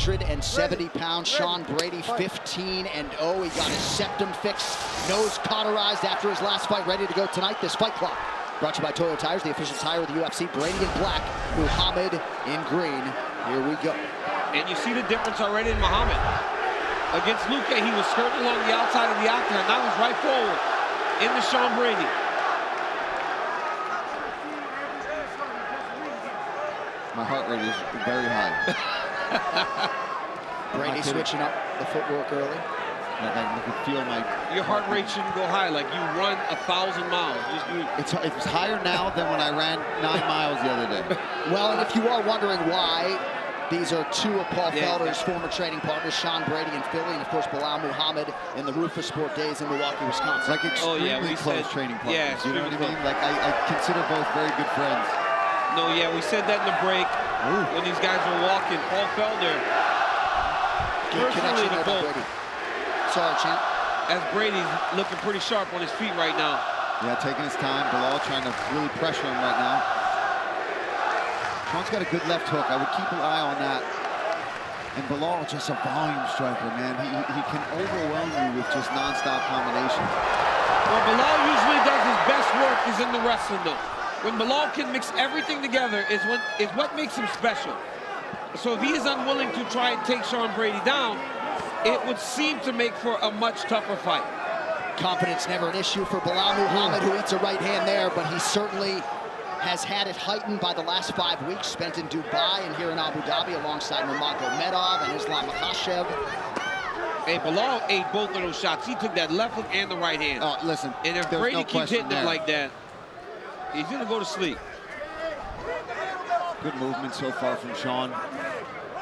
170 pounds. Sean Brady, 15-0. He got his septum fixed, nose cauterized after his last fight, ready to go tonight. This Fight Clock brought to you by Toyo Tires, the official tire of the UFC. Brady in black, Muhammad in green. Here we go. And you see the difference already in Muhammad. Against Luque, he was skirting along the outside of the octagon. Now he's right forward into Sean Brady. My heart rate is very high. Brady switching up the footwork early. Like I can feel my... Your heart rate shouldn't go high, like you run 1,000 miles. It's higher now than when I ran 9 miles the other day. Well, and if you are wondering why, these are two of Paul Felder's former training partners, Sean Brady in Philly, and of course Pelea Muhammad in the Rufus Sport days in Milwaukee, Wisconsin. Like extremely close training partners. Yeah, you know what I mean? Like I consider both very good friends. No, yeah, we said that in the break. When these guys were walking. Paul Felder, good connection there by Brady. Sorry, champ. As Brady's looking pretty sharp on his feet right now. Yeah, taking his time. Bilal trying to really pressure him right now. Sean's got a good left hook. I would keep an eye on that. And Bilal, just a volume striker, man. He can overwhelm you with just non-stop combinations. Well, Bilal usually does his best work is in the wrestling, though. When Bilal can mix everything together is what makes him special. So if he is unwilling to try and take Sean Brady down, it would seem to make for a much tougher fight. Confidence never an issue for Pelea Muhammad, who eats a right hand there, but he certainly has had it heightened by the last 5 weeks spent in Dubai and here in Abu Dhabi alongside Nurmagomedov and Islam Makhachev. Hey, Bilal ate both of those shots. He took that left hook and the right hand. Oh, listen, and if Brady keeps hitting him like that, he's gonna go to sleep. Good movement so far from Sean.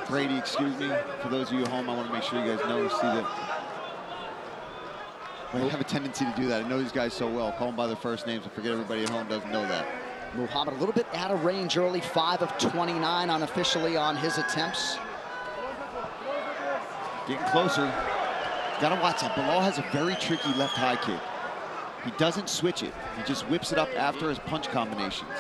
Brady, excuse me. For those of you at home, I want to make sure you guys know, see that. I have a tendency to do that. I know these guys so well. Call them by their first names. I forget everybody at home doesn't know that. Muhammad a little bit out of range early, 5 of 29 unofficially on his attempts. Getting closer. Gotta watch that. Bilal has a very tricky left high kick. He doesn't switch it. He just whips it up after his punch combinations.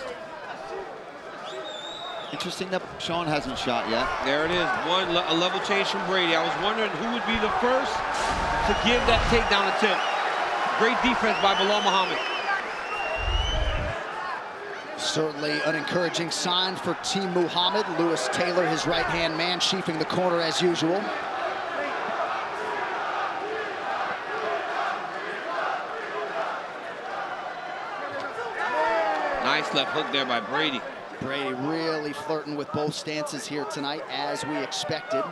Interesting that Sean hasn't shot yet. There it is, a level change from Brady. I was wondering who would be the first to give that takedown attempt. Great defense by Pelea Muhammad. Certainly an encouraging sign for Team Muhammad. Lewis Taylor, his right-hand man, chiefing the corner as usual. Nice left hook there by Brady. Brady really flirting with both stances here tonight, as we expected.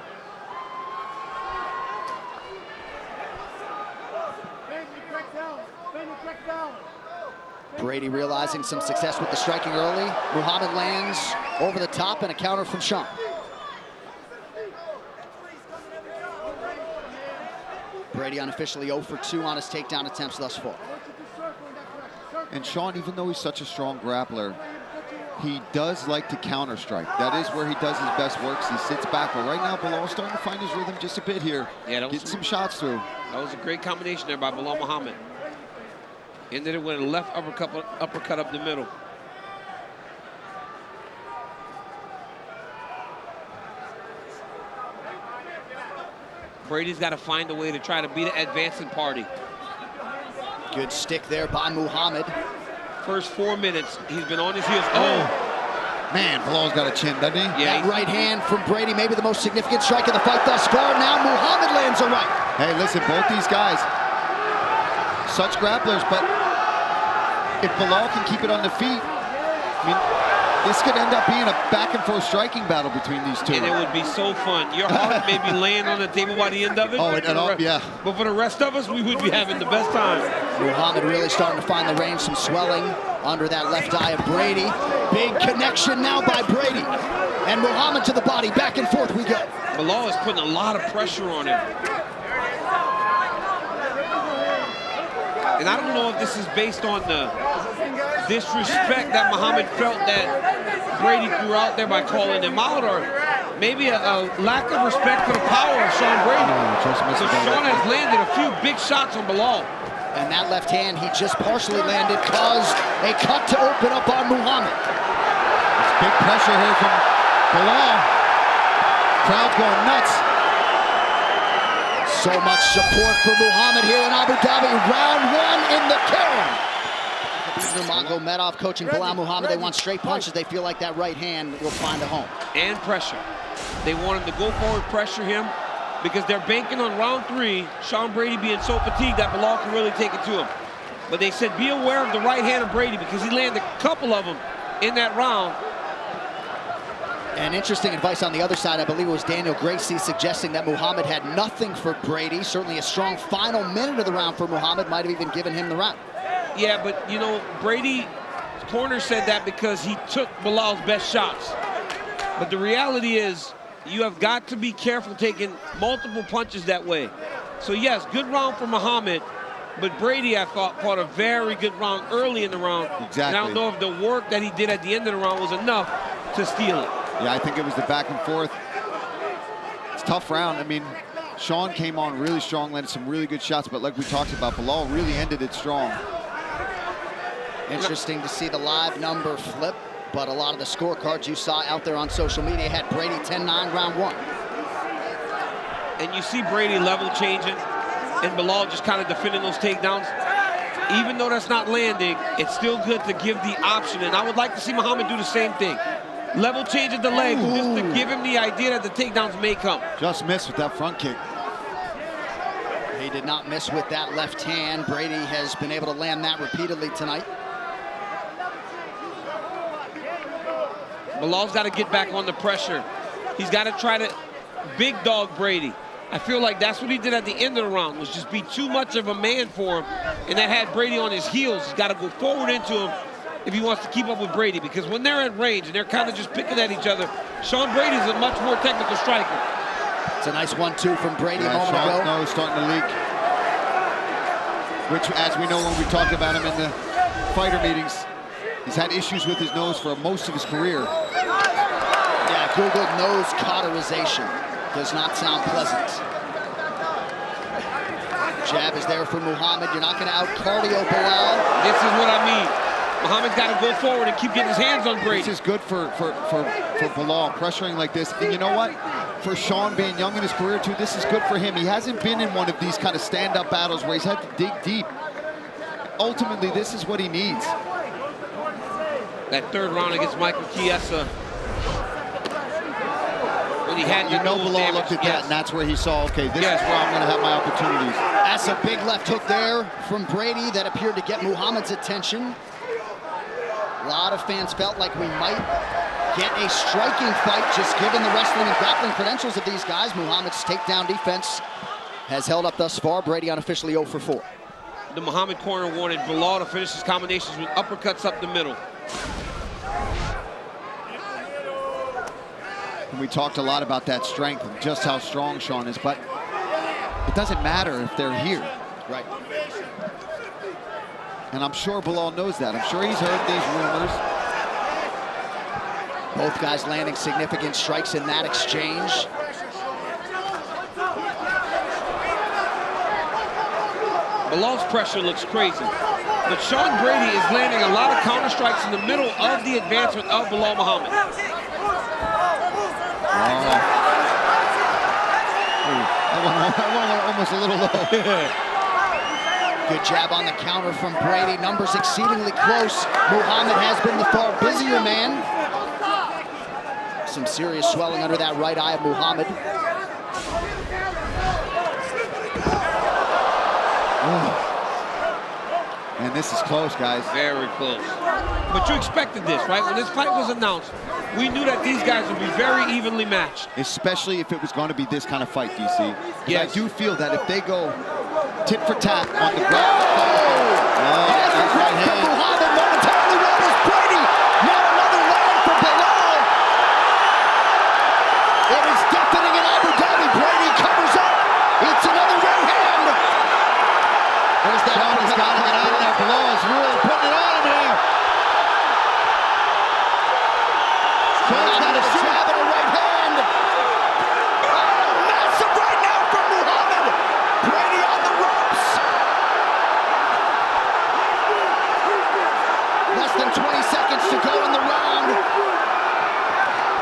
Brady realizing some success with the striking early. Muhammad lands over the top and a counter from Sean. Brady unofficially 0 for 2 on his takedown attempts thus far. And Sean, even though he's such a strong grappler, he does like to counter strike. That is where he does his best works. He sits back, but right now Bilal's starting to find his rhythm just a bit here. Yeah, getting some shots through. That was a great combination there by Pelea Muhammad. Ended it with a left uppercut up the middle. Brady's got to find a way to try to beat an advancing party. Good stick there by Muhammad. First 4 minutes, he's been on his heels. Man, Bilal's got a chin, doesn't he? Yeah, that right hand from Brady, maybe the most significant strike of the fight thus far. Now Muhammad lands a right. Hey, listen, both these guys, such grapplers, but if Bilal can keep it on the feet, I mean, this could end up being a back-and-forth striking battle between these two. And it would be so fun. Your heart may be laying on the table by the end of it. Yeah. But for the rest of us, we would be having the best time. Muhammad really starting to find the range, some swelling under that left eye of Brady. Big connection now by Brady. And Muhammad to the body, back and forth we go. Bilal is putting a lot of pressure on him. And I don't know if this is based on the disrespect that Muhammad felt that Brady threw out there by calling him out, or maybe a lack of respect for the power of Sean Brady. So Sean has landed a few big shots on Bilal. And that left hand he just partially landed caused a cut to open up on Muhammad. It's big pressure here from Bilal. Crowd going nuts. So much support for Muhammad here in Abu Dhabi. Round one in the can. Nurmagomedov coaching Belal Muhammad. They want straight punches. They feel like that right hand will find a home. And pressure. They want him to go forward, pressure him, because they're banking on round 3, Sean Brady being so fatigued that Belal can really take it to him. But they said be aware of the right hand of Brady because he landed a couple of them in that round. And interesting advice on the other side. I believe it was Daniel Gracie suggesting that Muhammad had nothing for Brady. Certainly a strong final minute of the round for Muhammad. Might have even given him the round. Yeah, but you know, Brady's corner said that because he took Belal's best shots. But the reality is, you have got to be careful taking multiple punches that way. So yes, good round for Muhammad, but Brady, I thought, fought a very good round early in the round. Exactly. And I don't know if the work that he did at the end of the round was enough to steal it. Yeah, I think it was the back and forth. It's a tough round. I mean, Sean came on really strong, landed some really good shots, but like we talked about, Belal really ended it strong. Interesting to see the live number flip, but a lot of the scorecards you saw out there on social media had Brady 10-9 round 1. And you see Brady level changing and Belal just kind of defending those takedowns. Even though that's not landing, it's still good to give the option. And I would like to see Muhammad do the same thing. Level change at the leg, just to give him the idea that the takedowns may come. Just missed with that front kick. He did not miss with that left hand. Brady has been able to land that repeatedly tonight. Belal's got to get back on the pressure. He's got to try to big dog Brady. I feel like that's what he did at the end of the round, was just be too much of a man for him, and that had Brady on his heels. He's got to go forward into him if he wants to keep up with Brady, because when they're at range and they're kind of just picking at each other, Sean Brady's a much more technical striker. It's a nice 1-2 from Brady a moment Sean's ago. nose starting to leak, which, as we know when we talked about him in the fighter meetings, he's had issues with his nose for most of his career. Yeah, Google nose cauterization. Does not sound pleasant. Jab is there for Muhammad. You're not going to out-cardio Belal. This is what I mean. Muhammad's got to go forward and keep getting his hands on Brady. This is good for Belal, pressuring like this. And you know what? For Sean being young in his career too, this is good for him. He hasn't been in one of these kind of stand-up battles where he's had to dig deep. Ultimately, this is what he needs. That third round against Michael Chiesa, when he had you know Belal looked at that, and that's where he saw, okay, this is where I'm going to have my opportunities. That's a big left hook there from Brady that appeared to get Muhammad's attention. A lot of fans felt like we might get a striking fight, just given the wrestling and grappling credentials of these guys. Muhammad's takedown defense has held up thus far. Brady unofficially 0 for 4. The Muhammad corner wanted Belal to finish his combinations with uppercuts up the middle. And we talked a lot about that strength and just how strong Sean is, but it doesn't matter if they're here. Right. And I'm sure Belal knows that. I'm sure he's heard these rumors. Both guys landing significant strikes in that exchange. Belal's pressure looks crazy, but Sean Brady is landing a lot of counter strikes in the middle of the advancement of Belal Muhammad. That one almost a little low. Good jab on the counter from Brady. Numbers exceedingly close. Muhammad has been the far busier man. Some serious swelling under that right eye of Muhammad. And this is close, guys. Very close. But you expected this, right? When this fight was announced, we knew that these guys would be very evenly matched. Especially if it was going to be this kind of fight, DC. Yes. I do feel that if they go tit for tat on the ground. There's the grip from Muhammad momentarily wanders Brady. Now another land for Belal. It is deafening in Abu Dhabi. Brady covers up. It's another right hand. There's that. Sean has got to get out of there. Belal is really putting it on him there. Sean's got a jab and a right hand. Oh, massive right now from Muhammad. Brady on the ropes. Less than 20 seconds to go in the round.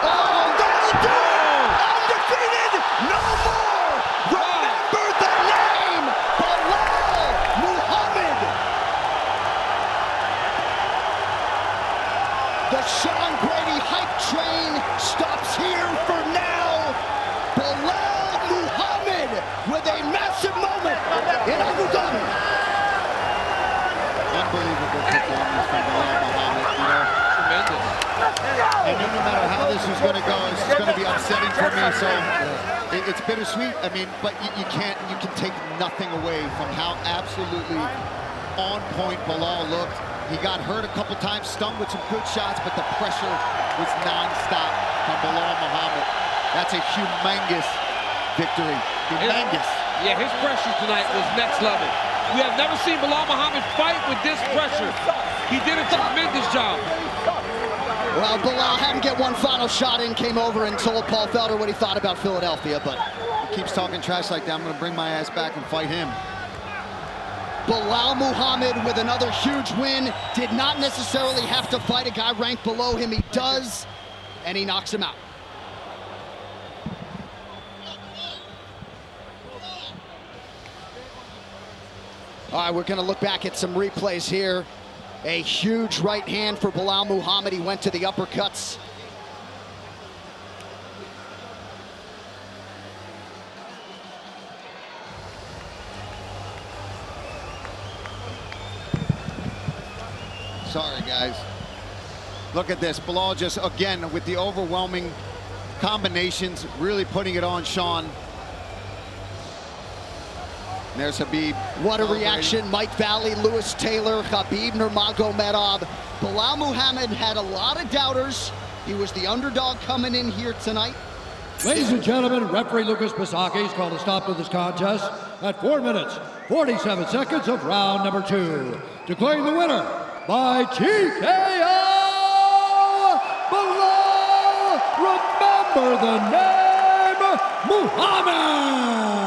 Oh, that'll do it. Undefeated. No more. Remember that. The Sean Brady hype train stops here for now. Belal Muhammad with a massive moment in Abu Dhabi. Unbelievable performance from Belal Muhammad, you know. Tremendous. And no matter how this is going to go, this is going to be upsetting for me. So it's bittersweet. I mean, but you can take nothing away from how absolutely on point Belal looked. He got hurt a couple times, stung with some good shots, but the pressure was non-stop from Belal Muhammad. That's a humongous victory. Humongous. Yeah, his pressure tonight was next level. We have never seen Belal Muhammad fight with this pressure. He did a tremendous job. Well, Belal had to get one final shot in, came over and told Paul Felder what he thought about Philadelphia, but He keeps talking trash like that. I'm going to bring my ass back and fight him. Belal Muhammad with another huge win. Did not necessarily have to fight a guy ranked below him. He does, and he knocks him out. All right, we're gonna look back at some replays here. A huge right hand for Belal Muhammad. He went to the uppercuts. Sorry, guys. Look at this. Belal just, again, with the overwhelming combinations, really putting it on Sean. And there's Khabib. What a reaction. Mike Valley, Lewis Taylor, Khabib Nurmagomedov. Belal Muhammad had a lot of doubters. He was the underdog coming in here tonight. Ladies and gentlemen, referee Lucas Pisaki has called a stop to this contest at 4 minutes, 47 seconds of round number 2. Declaring the winner by TKO, Belal, remember the name, Muhammad.